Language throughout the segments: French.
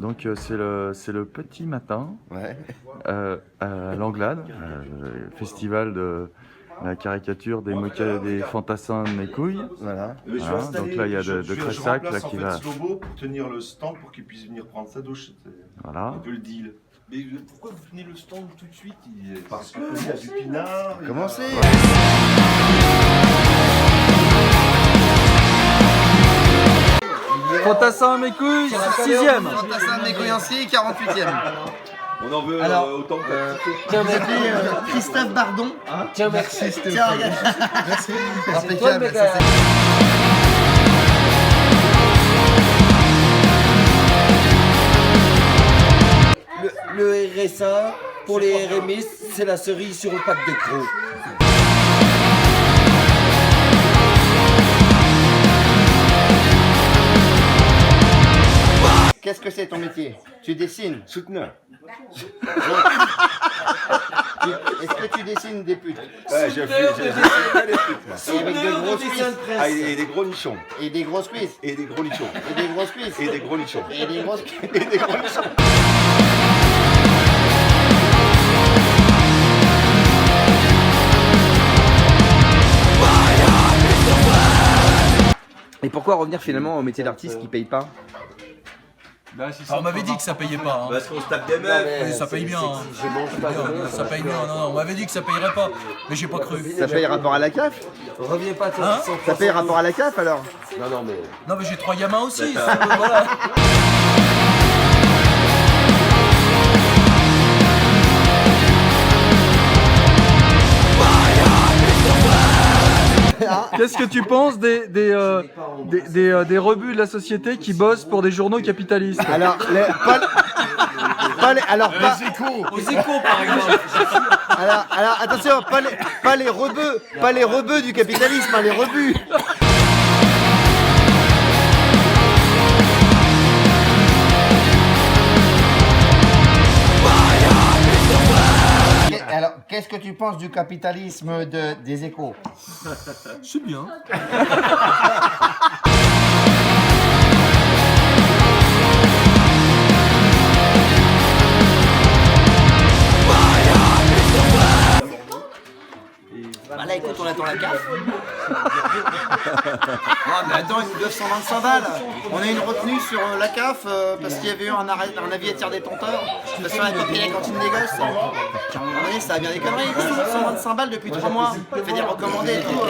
Donc c'est le petit matin Ouais. à l'Anglade, festival de la caricature des fantassins de mes couilles. Voilà. Voilà, donc là il y a de Cressac là, qui va. Slobo pour tenir le stand pour qu'il puisse venir prendre sa douche. C'est Voilà. un peu le deal. Mais pourquoi vous tenez le stand tout de suite? Parce qu'il y a du pinard. Commencez. Fantassin mes couilles, 6ème. Fantassin de mes couilles en scie, 48ème. On en veut Alors, autant que Tiens, Christophe Bardon. Tiens, merci. Tiens, regarde. Merci. Impeccable. Toi, Ça, Le RSA, pour les RMI, c'est la cerise sur le pack de crocs. Qu'est-ce que c'est ton métier? Tu dessines? souteneur. Est-ce que tu dessines des putes? Ouais, j'ai fait des putes, moi. Et avec de grosses cuisses? Ah, et des gros nichons. Et des grosses cuisses? Et des gros nichons. Et des grosses cuisses? Et des gros nichons. Et des grosses cuisses? Et des gros nichons. Et pourquoi revenir finalement au métier d'artiste qui paye pas? On m'avait dit que ça payait pas. Hein. Parce qu'on se tape des meufs. Oui, ça paye bien. Hein. Je mange pas de Ça paye bien. Non, non, on m'avait dit que ça payerait pas. Mais j'ai pas cru. Ça paye rapport à la CAF? Reviens pas Hein Ça paye rapport à la CAF alors? Non, non, mais. Non, mais j'ai 3 gamins aussi. Voilà. Qu'est-ce que tu penses des rebuts de la société qui bossent pour des journaux capitalistes? Alors, Les échos, par exemple. alors, attention, pas les rebeux du capitalisme, hein, les rebuts. Alors, qu'est-ce que tu penses du capitalisme des échos? C'est bien. Bah là, écoute, on attend la CAF. Ah, mais attends, ils nous doivent 125 balles. On a une retenue sur la CAF parce qu'il y avait eu un avis à tiers détenteur. Parce qu'on n'avait pas payé la cantine des gosses. À un moment donné, ça a bien des conneries. 125 balles depuis 3 mois. Fait des recommandés et tout.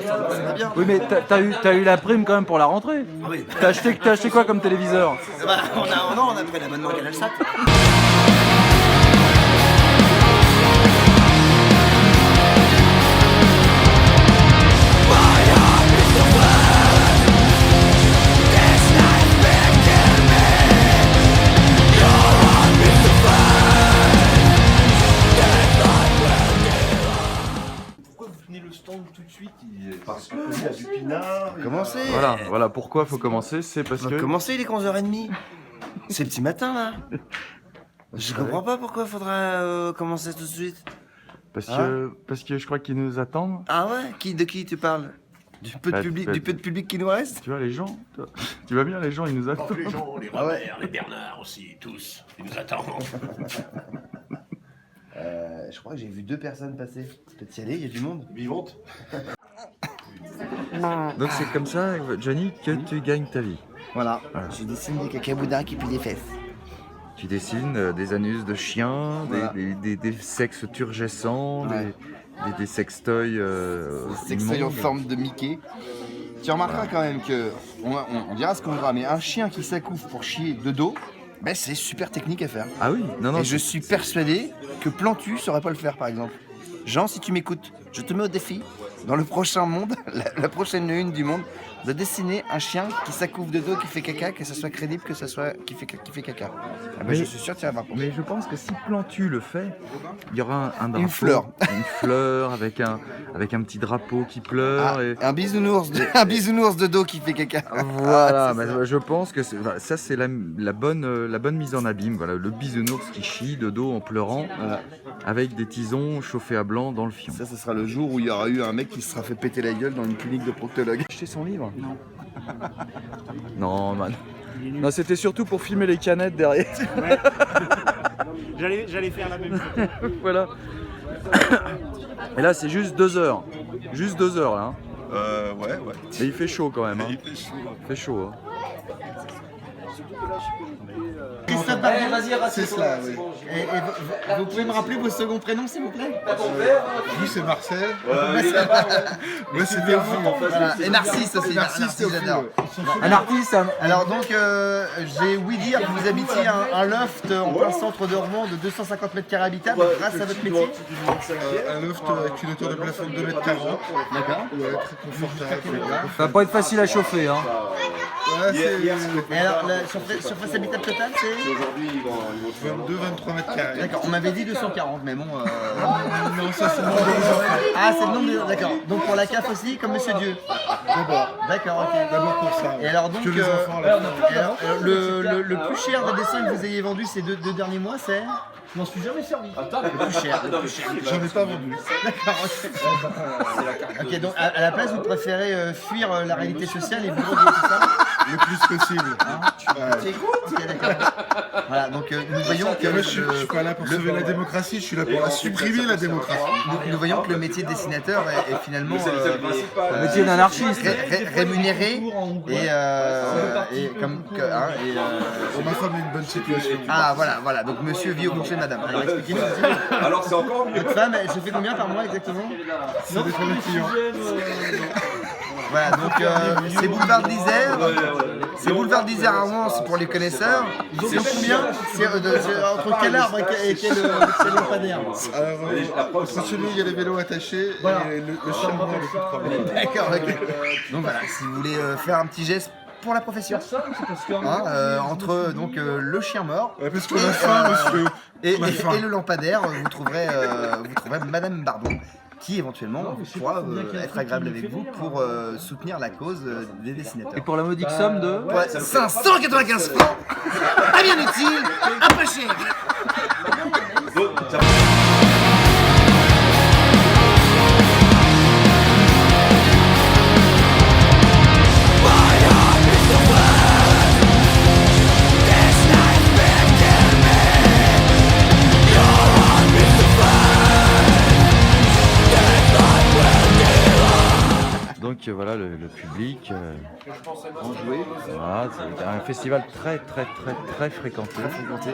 Ça va bien. Oui mais t'as eu la prime quand même pour la rentrée. Ah oui. T'as acheté quoi comme téléviseur? Bah, on a pris l'abonnement Canal Sat. Pourquoi vous tenez le stand tout de suite? Parce qu'il y a du pinard. Commencez. Voilà pourquoi faut commencer, c'est parce que... Commencez, il est 11h30. C'est petit matin là. Je comprends pas pourquoi il faudrait commencer tout de suite. Parce que je crois qu'ils nous attendent. Ah ouais? De qui tu parles? Du peu de public qui nous reste? Tu vois les gens, tu vas bien, les gens ils nous attendent. Les gens, les Robert, les Bernard aussi, tous, ils nous attendent. Je crois que j'ai vu 2 personnes passer. Peut-être y aller, il y a du monde. Vivante. Donc c'est comme ça, Johnny, que tu gagnes ta vie. Voilà. Je dessine des cacaboudins qui puent des fesses. Tu dessines des anus de chiens, Voilà. des sexes turgescents, Ouais. des sextoys Sextoy en immondes. forme de Mickey. Tu remarqueras quand même que, on dira ce qu'on voudra, mais un chien qui s'accouffe pour chier de dos, ben c'est super technique à faire. Ah oui, non, Et je suis persuadé que Plantu saurait pas le faire, par exemple. Jean, si tu m'écoutes, je te mets au défi, dans le prochain monde, la prochaine une du monde, de dessiner un chien qui s'accouffe de dos, qui fait caca, que ça soit crédible, que ça soit qui fait caca. Ah ben, Mais- je suis sûr que tu vas voir. Mais je pense que si Plantu le fait, il y aura un drapeau, Une fleur. une fleur avec un petit drapeau qui pleure. Ah, et... un bisounours de dos qui fait caca. Voilà, Ah, c'est mais je pense que ça c'est la bonne mise en abîme. Voilà, le bisounours qui chie de dos en pleurant, Voilà. avec des tisons chauffés à blanc dans le fion. Ça, ce sera le jour où il y aura eu un mec qui se sera fait péter la gueule dans une clinique de proctologue. Acheter son livre? Non, man. Non, c'était surtout pour filmer les canettes derrière. J'allais faire la même chose. Voilà. Et là, c'est juste 2 heures. Juste 2 heures, là. Ouais. Mais il fait chaud quand même. Hein. Il fait chaud. Il fait chaud. Hein. Christophe Barbier, C'est cela, oui. et vous pouvez me rappeler vos seconds prénoms, s'il vous plaît? Vous, c'est Marcel. Moi, c'est Delphine. Voilà. Et Narcisse aussi, Narcisse, j'adore. Un artiste, Alors donc, j'ai ouï dire que vous habitiez un loft en plein centre de Rouen de 250 mètres carrés habitables grâce à votre métier. Un loft avec une hauteur de plafond de 2,40 m. D'accord. Ouais, très confortable. Ça va pas être facile à chauffer, hein. Ouais, c'est Et alors, la surface habitable totale, c'est 22-23 mètres carrés. D'accord, on m'avait dit 240, mais bon... Non, ça, c'est le nombre des enfants. Ah, c'est le nombre de... D'accord. Donc pour la CAF aussi, comme Monsieur Dieu. D'abord. D'accord, ok. D'abord pour ça. Et alors donc, Que les enfants, là. et alors, le plus cher des dessins que vous ayez vendu ces deux derniers mois, c'est... Je m'en suis jamais servi. Le plus cher. J'en ai pas vendu. D'accord, ok. Ok, donc à la place, vous préférez fuir la réalité sociale et vous droguer, tout ça? Le plus possible. C'est cool. Ok, d'accord. Voilà, donc nous voyons que... Moi, je suis pas là pour sauver la démocratie, je suis là pour la supprimer, la démocratie. Nous voyons que le métier de dessinateur est finalement Le métier d'anarchiste. rémunéré et comme Pour ma femme, une bonne situation. ah voilà donc monsieur vit au congé de madame. Alors expliquez-nous. Alors c'est encore mieux. Votre femme, elle se fait combien par mois exactement? Ça dépend des clients. Voilà, donc c'est Boulevard d'Isère. C'est Boulevard d'Isère à Rouen, c'est pour les connaisseurs. C'est combien? C'est entre quel arbre et quel lampadaire? Alors, entre chez nous, il y a les vélos attachés et le chien mort le plus problème. D'accord, ok. Donc voilà, si vous voulez faire un petit geste pour la profession, entre donc le chien mort Ouais, parce qu'on a faim, monsieur. et le lampadaire, vous trouverez Madame Bardon, qui éventuellement pourra être agréable avec vous pour soutenir la cause des dessinateurs. Et pour la modique somme de... Ouais, 595 francs, à bien utile, à pas cher. Donc voilà le public. Voilà, c'est un festival très fréquenté.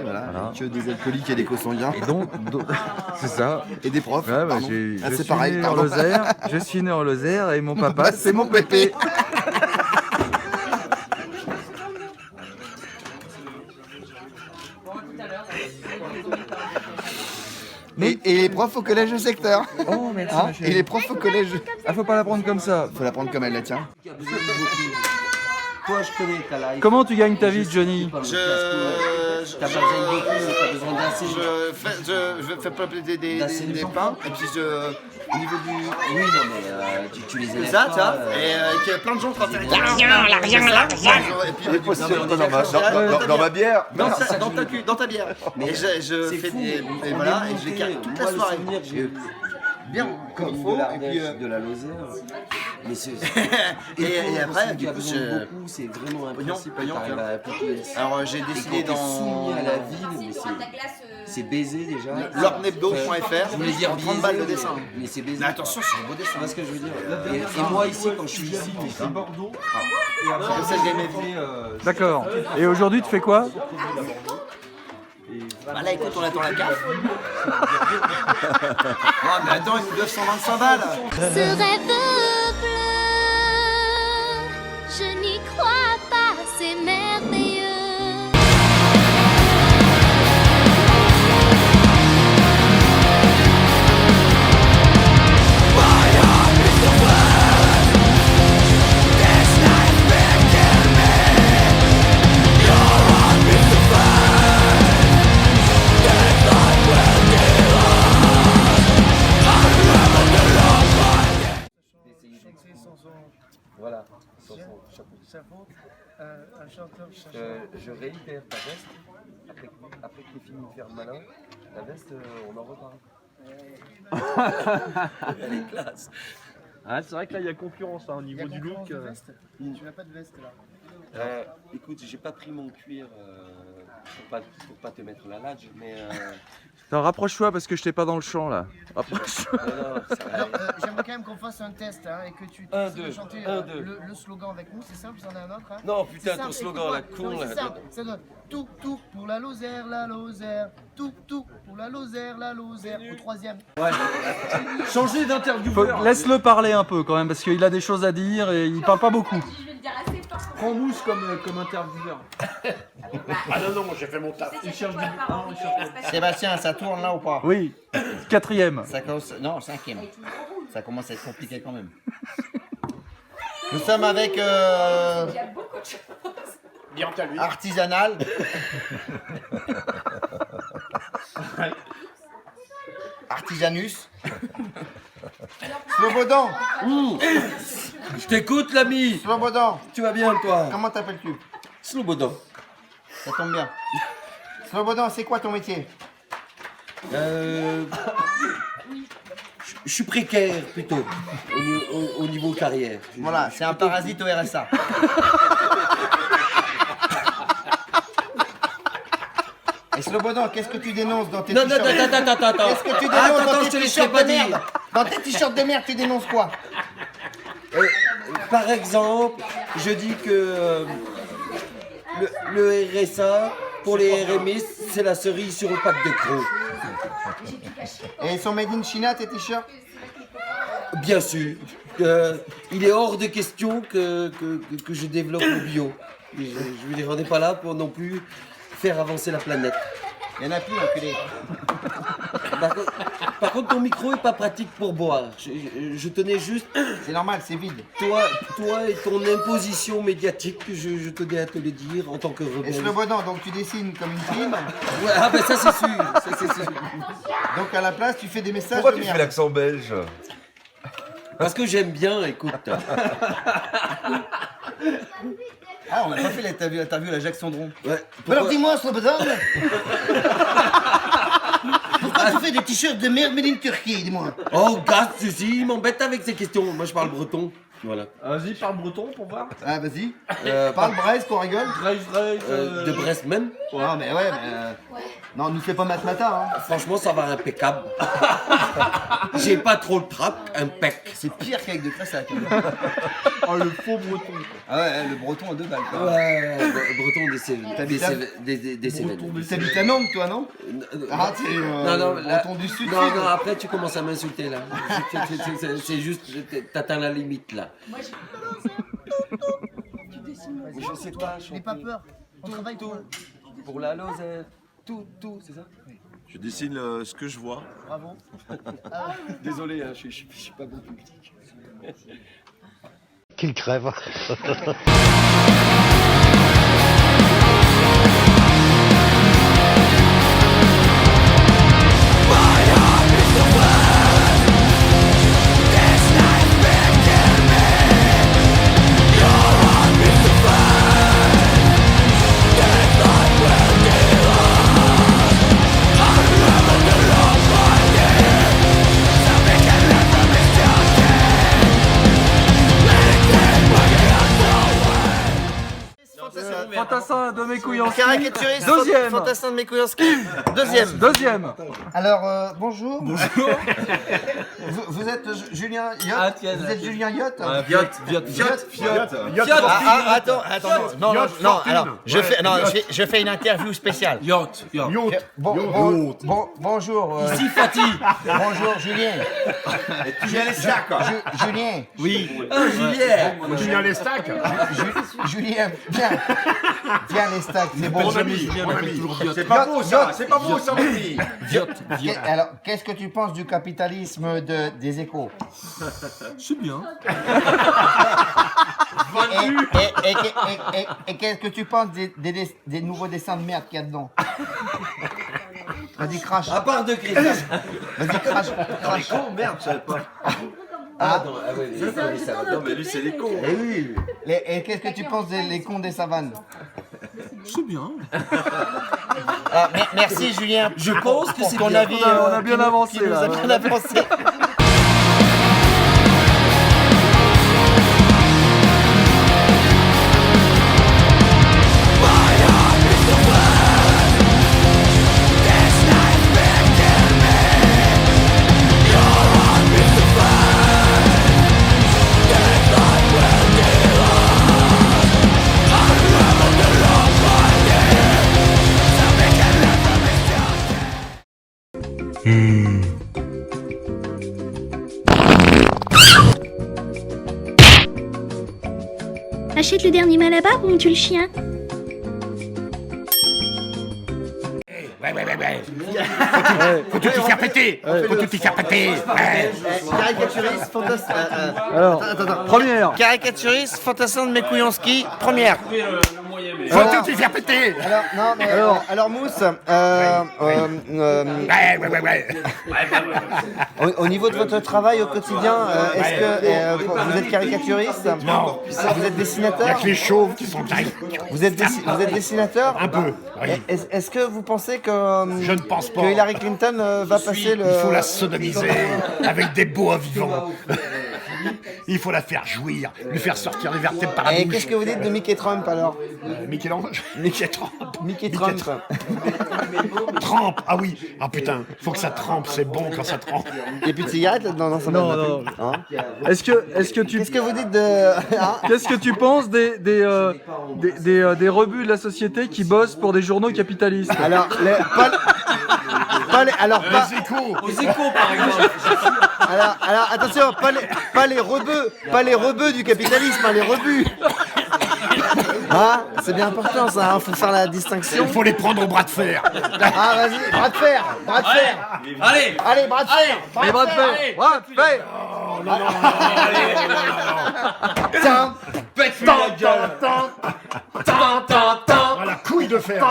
Voilà, Voilà. que des alcooliques et des co-sanguins. Et donc, c'est ça. Et des profs. Ouais, bah, pardon. je Ah, c'est suis pareil, né en pardon. Lozère. Je suis né en Lozère et mon papa, c'est mon pépé. Et les profs au collège de secteur. Oh merci. Hein, et les profs au collège. Ah, faut pas la prendre comme ça. Faut la prendre comme elle la tient. Toi, je connais ta life. Comment tu gagnes ta vie, Johnny? T'as pas besoin de beaucoup, t'as besoin d'un Je fais pas des pains et puis au niveau du... Oui, non, mais tu les élèves Ça, pas, tu vois, et qu'il y a plein de gens qui ont fait... Et puis, Dans ma bière. dans ta bière. Et je fais des... Et voilà, et je les carre toute la soirée. Bien, comme il faut, et puis... de la Lozère. Mais c'est... Et après, du coup, beaucoup, c'est vraiment impossible. pognon, T'arrives à appliquer. alors j'ai décidé Quand t'es soumis dans... à la ville, mais c'est baisé déjà. Lornebdo.fr, Je voulais dire 30 balles de dessin. mais c'est baisé. Mais attention, c'est un beau dessin. Tu vois ce que je veux dire? Et moi ici, quand je suis ici, C'est Bordeaux. Comme ça, je l'ai fait. D'accord. Et aujourd'hui, tu fais quoi? Bah là, écoute, on attend la CAF. Oh, mais attends, il coûte 925 balles. Ce rêve bleu, je n'y crois pas, c'est merveilleux. Voilà, sans son chapeau. Je réitère ta veste. Après que tu aies fini de faire le malin, la veste, on en reparle. Elle est classe. Ah, c'est vrai que là il y a concurrence au niveau du look. Tu n'as pas de veste là. Écoute, j'ai pas pris mon cuir pour pas te mettre la lage, mais Attends, rapproche-toi parce que je t'ai pas dans le champ là. Rapproche-toi. non, ça va. Alors, j'aimerais quand même qu'on fasse un test hein, et que tu Un, essaies de deux, chanter un, deux. le slogan avec nous. C'est simple, j'en ai un autre. Hein. Non, C'est putain, simple, ton slogan, écoute-moi. la con, Non, mais là. c'est simple, ça donne tout pour la Lozère, la Lozère. Tout pour la Lozère, la Lozère. Au troisième. Changer d'intervieweur. Laisse-le parler un peu quand même, parce qu'il a des choses à dire et il parle pas beaucoup. Prends Mousse comme intervieweur. Ah non, non, j'ai fait mon taf. Il cherche du... Sébastien, ça tourne là ou pas? Oui, 4e. Ça commence... Non, 5e. Ça commence à être compliqué quand même. Nous sommes avec Bien à lui. Artisanal. Artisanus. Slobodan. Je t'écoute, l'ami. Slobodan. Tu vas bien, toi? Comment t'appelles-tu? Slobodan. Ça tombe bien. Slobodan, c'est quoi ton métier? Je suis précaire, plutôt, au niveau carrière. Voilà, c'est un parasite au RSA. Et Slobodan, qu'est-ce que tu dénonces dans tes Non, non, t-shirts? attends. Qu'est-ce que tu dénonces Attends, dans je te tes laisserai t-shirts pas de dire. merde? Dans tes t-shirts de merde, tu dénonces quoi? Par exemple, je dis que le RSA, pour les RMI, c'est la cerise sur le pack de crocs. Et ils sont made in China, tes t-shirts? Bien sûr. Il est hors de question que je développe le bio. Je ne les rendais pas là pour non plus faire avancer la planète. Il y en a plus, enculé. Par contre, ton micro est pas pratique pour boire. Je tenais juste, C'est normal, c'est vide. toi et ton imposition médiatique, je tenais à te le dire en tant que Et rebelle. Slobodan, donc tu dessines comme une fille. Ouais, ah ben ça c'est sûr. Ça, c'est sûr. Donc à la place, tu fais des messages Pourquoi de tu fais merde. l'accent belge? Parce que j'aime bien, écoute. Ah, on n'a pas fait l'interview à la Jacques Sandron. Ouais, Alors dis-moi, Slobodan. Pourquoi tu fais des t-shirts de merde made in Turquie, dis-moi? Oh, gars, ceci, il m'embête avec ces questions. Moi, je parle breton. Voilà. Vas-y, parle breton pour voir. Ah, vas-y. Parle Brest, qu'on rigole. De Brest même. Non, mais ouais, mais... Non, nous fais pas matin, hein. Franchement, ça va impeccable. J'ai pas trop le trap, impec. C'est pire qu'avec de Cressac. Oh, le faux breton. Ah ouais, le breton à 2 balles, quoi. Ouais, breton des Cévennes. Tu habites à Nantes, toi, non? Ah, c'est Non, là- breton du sud. Non, non, après tu commences à m'insulter là. C'est juste, t'atteins la limite là. Je sais pas, N'aie pas peur. On travaille pour la Lozère, tout, c'est ça? Je dessine ce que je vois. Bravo. Désolé, hein, je suis pas bon public. Qu'il crève. Fantassin de mes couilles en ski. Caricaturiste, Deuxième. fantassin de mes couilles en ski. Deuxième. Alors, bonjour. Bonjour. Vous êtes Julien Yacht? Ah, tiens, Vous êtes Julien Yacht? Attends, non, alors, je fais une interview spéciale. Bonjour. Ici Fatih. Bonjour, Julien. Julien Lestac. Julien. Oui. Julien. Julien Lestac. Julien, viens les stacks, c'est bon. Mon ami. C'est pas beau ça, mon ami. Alors, qu'est-ce que tu penses du capitalisme des échos? C'est bien. Et qu'est-ce que tu penses des nouveaux dessins de merde qu'il y a dedans? Vas-y, crache. À part de Christophe. Vas-y, crache. Oh merde, je savais pas. Ah, non, ouais, ça va. Non, mais lui, c'est les cons. Eh oui. Et qu'est-ce que tu penses des cons des savanes? C'est bien. Ah, merci, Julien. Je pense que c'est ton bien. avis. On a bien avancé, qui nous a là. bien avancé. Achète le dernier Malabar ou on tue le chien. Faut tout y faire péter. Faut tout y faire péter. Ouais. Caricaturiste, fantassin. Alors, première. Caricaturiste, fantassin de mes couilles en ski, première. Faut tout y faire péter. Alors, non, mais alors Mousse, au niveau de votre travail au quotidien, est-ce que vous êtes caricaturiste? Non. Vous êtes dessinateur? Il y a que les chauves qui sont caricatures. Vous êtes dessinateur? Un peu. Oui. Est-ce que vous pensez que, Je ne pense pas. que Hillary Clinton va passer le... Il faut la sodomiser avec des bois vivants. Il faut la faire jouir, lui faire sortir les vertèbres par la Et bouche. qu'est-ce que vous dites de Mickey Trump alors? Michel-Ange Mickey Trump. Mickey Trump. Trempe. Ah oui. Ah putain, faut que ça trempe, c'est bon quand ça trempe. Il n'y a plus de cigarettes là-dedans dans sa Non, boîte, non. Hein? Est-ce que tu Qu'est-ce que vous dites de... Hein? qu'est-ce que tu penses des rebuts de la société qui bossent pour des journaux capitalistes? Alors, Les échos. Aux échos, par exemple. alors, attention, pas les rebeux du capitalisme, hein, les rebuts. Ah, c'est bien important ça, hein, faut faire la distinction. Il faut les prendre au bras de fer. Ah, vas-y, bras de fer, bras de fer. Allez, bras de fer, Les bras de fer. Bras de fer. Tiens, Pète-lui la gueule. Voilà, couille de fer.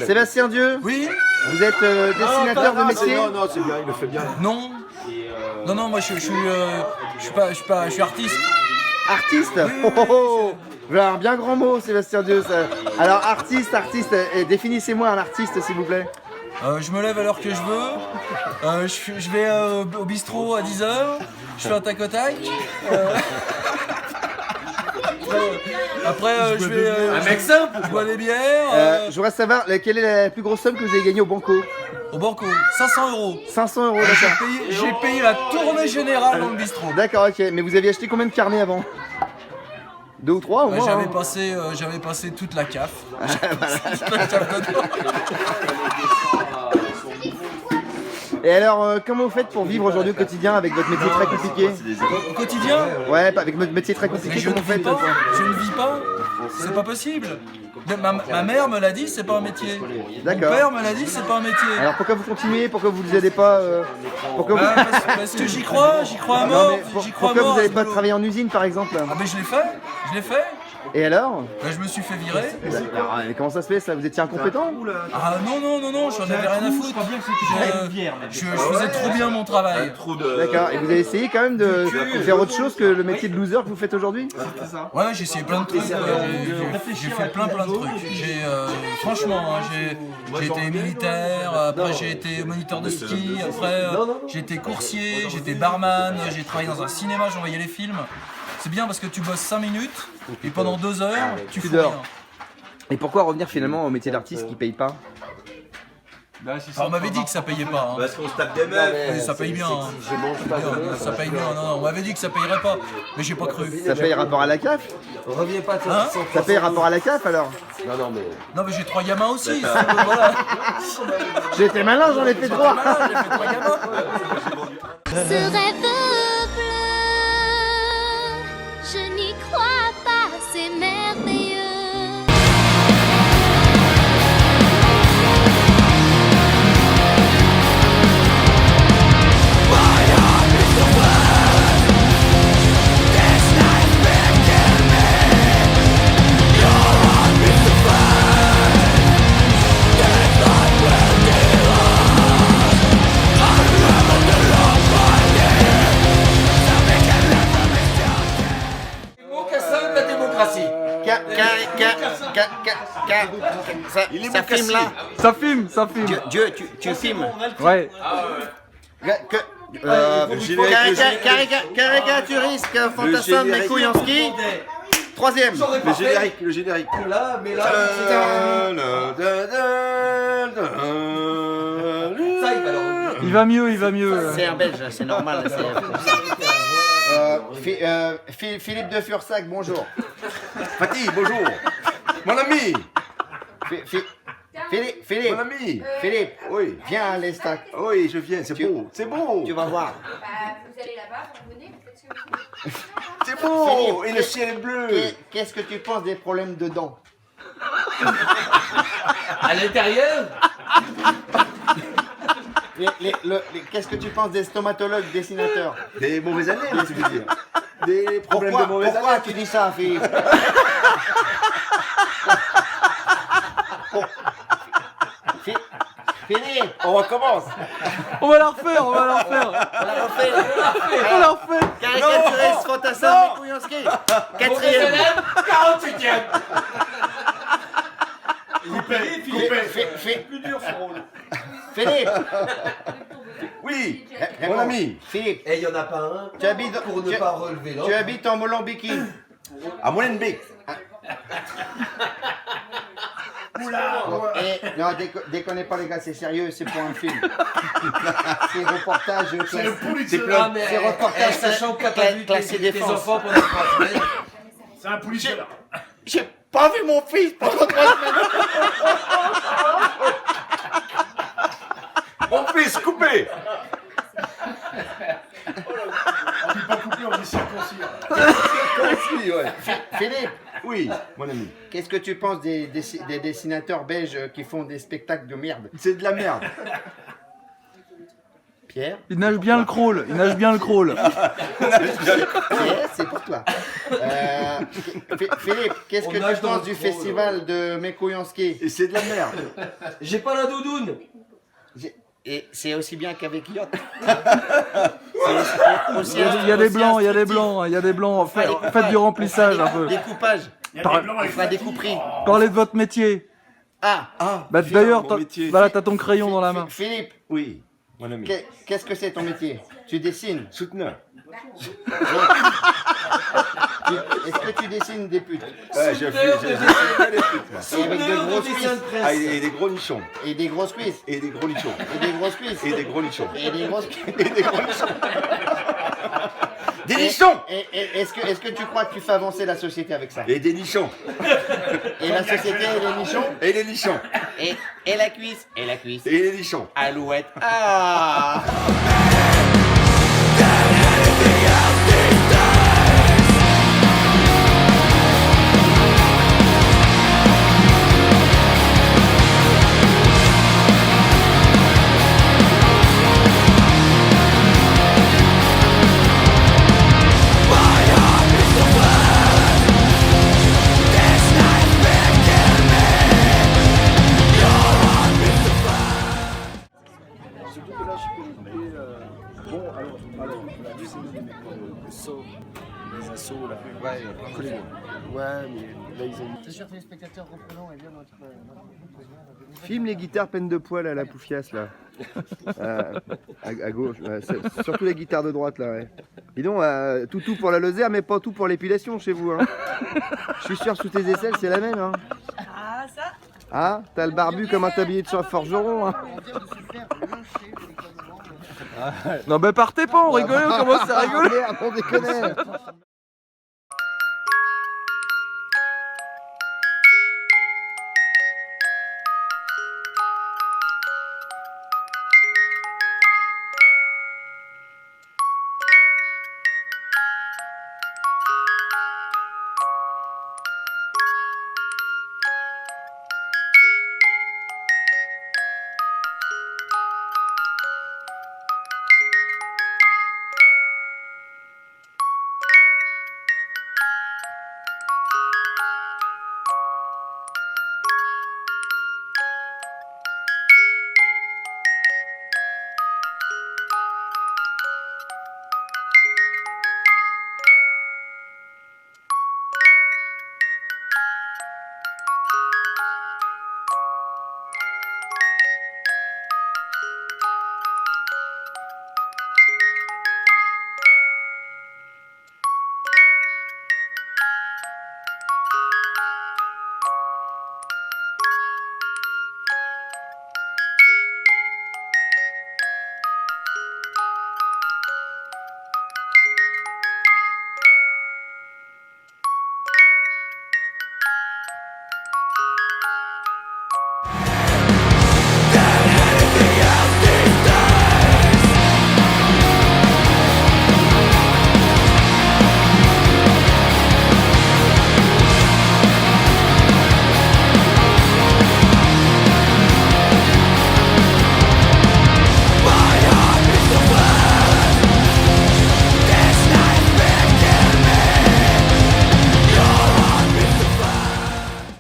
Sébastien Dieu. Oui. Vous êtes dessinateur de métier. Non, c'est bien, il le fait bien. Non. Non, moi je suis artiste. Artiste. Oh, oh, oh. Voilà un bien grand mot, Sébastien Dieu. Ça. Alors, artiste, définissez-moi un artiste, s'il vous plaît. Je me lève à l'heure que je veux. Je vais au bistrot à 10h. Je fais un tac au tac. Après, je vais. Un mec simple. Je bois des bières. Je voudrais savoir quelle est la plus grosse somme que vous avez gagnée au banco. Au banco, 500 €. 500 €, d'accord. J'ai payé la tournée générale dans le bistrot. D'accord, ok. Mais vous aviez acheté combien de carnets avant? 2 ou 3 au moins, J'avais passé toute la CAF. Toute la CAF dedans. Et alors, comment vous faites pour vivre aujourd'hui au quotidien avec votre métier très compliqué? Au quotidien, Ouais, avec votre métier très compliqué, mais je ne comment vous vis faites? pas. Je ne vis pas. C'est pas possible. Ma mère me l'a dit, c'est pas un métier. Mon D'accord. père me l'a dit, c'est pas un métier. Alors pourquoi vous continuez? Pourquoi vous ne les aidez pas pourquoi vous... Parce que j'y crois à Non, mort. mais J'y crois à pourquoi mort. vous n'allez à ce pas boulot. travailler en usine par exemple? Ah ben je l'ai fait. Et alors? Ben, je me suis fait virer. Mais comment ça se fait ça? Vous étiez incompétent? Ah non, j'en avais rien à foutre. Je faisais trop bien mon travail. D'accord. Et vous avez essayé quand même de faire autre chose que le métier de loser que vous faites aujourd'hui? Ouais, j'ai essayé plein de trucs. J'ai fait plein de trucs. Franchement, hein, j'ai été militaire, après j'ai été moniteur de ski, après j'ai été coursier, j'étais barman, j'ai travaillé dans un cinéma, j'envoyais les films. C'est bien parce que tu bosses 5 minutes et pendant 2 heures, tu fous dors. rien. Et pourquoi revenir finalement au métier d'artiste qui paye pas? On m'avait dit que ça payait pas. Hein. Parce qu'on se tape des meufs. Mais ça paye bien. Hein. Ça paye bien. Non, on m'avait dit que ça payerait pas, mais j'ai pas cru. Ça paye rapport à la CAF? Reviens pas, Hein Ça paye rapport à la CAF alors? Non, mais j'ai 3 gamins aussi. Voilà. J'ai été malin, j'en ai fait 3. Voilà, j'ai fait 3 gamins. Ce rêve bleu, je n'y crois pas, c'est merveilleux. La démocratie. Ça filme là. Ça filme. Dieu, tu filmes. Ouais. Caricaturiste, fantassin, mes couilles en ski. Troisième. Le générique, le générique. Là, mais là, ça, il va alors. Il va mieux, il va mieux. C'est un belge, c'est normal. Philippe de Fursac, bonjour. Fatih, bonjour. Mon ami. Philippe, Mon ami. Philippe, Oui. viens à l'Estac. Oui, je viens, c'est beau. C'est beau. Tu vas voir. Vous allez là-bas, vous venez, vous faites ce que vous voulez. C'est beau. Et le ciel est bleu. Qu'est-ce que tu penses des problèmes de dents? À l'intérieur. Qu'est-ce que tu penses des stomatologues dessinateurs? Des mauvaises années, tu veux dire. Des problèmes de mauvaises Pourquoi années. tu dis ça, Philippe? Philippe, On recommence. On va la refaire, on va la refaire. on la refait. On la refait. Caricaturiste, fantassin, mes couilles en ski. Quatrième. 48e. Philippe, Oui. réponds. Mon ami. Philippe, Et il n'y en a pas un tu habites, pour ne pas relever l'autre. tu habites en Mozambique. À Molenbeek. Et, non, déconnez pas les gars, c'est sérieux, c'est pour un film. C'est reportage. C'est plein. Ah, mais C'est reportage, sachant que t'as pas vu classé tes défense. enfants pendant 3 semaines. C'est un policier là. J'ai pas vu mon fils pendant 3 semaines. Mon fils, coupé. On dit pas coupé, on dit circoncis. Oui, ouais. Philippe, Oui, mon ami. qu'est-ce que tu penses des dessinateurs belges qui font des spectacles de merde? C'est de la merde. Pierre, Il nage bien le crawl, il nage bien le crawl. Pierre, c'est pour toi. Philippe, qu'est-ce On que tu nage dans penses le du trou, festival de Mekouyanski? Et c'est de la merde. J'ai pas la doudoune. Et c'est aussi bien qu'avec Yacht. Il y a des blancs, il y a des blancs, il y a des blancs. Faites du remplissage un peu. Découpage. Il y a des blancs On avec fera des couperies. Parlez de votre métier. Ah, Bah d'ailleurs, mon métier. voilà, t'as ton crayon dans la main. Philippe, Oui, mon ami. qu'est-ce que c'est ton métier? Tu dessines. Souteneur. Est-ce que tu dessines des putes? Ouais, j'ai fait des putes, moi. Et avec de grosses dessin de cuisses. Ah, presse. et des gros nichons. Et des grosses cuisses. Et des gros nichons. Et des grosses cuisses. Et des gros nichons. Et des grosses cuisses. Et des gros nichons. Des nichons. Et est-ce que tu crois que tu fais avancer la société avec ça? Et des nichons. Et la société et les nichons? Et les nichons. Et la cuisse? Et la cuisse? Et les nichons. Alouette. Ah! Filme les guitares pleines de poils à la poufiasse là. À gauche, surtout les guitares de droite là. Ouais. Dis donc, tout pour la Lozère, mais pas tout pour l'épilation chez vous. Hein. Je suis sûr sous tes aisselles c'est la même. Hein. Ah, ça? Ah, t'as le barbu comme un tablier de forgeron. Hein. Non, bah partez pas, on rigole, on commence à rigoler. Merde, on déconne.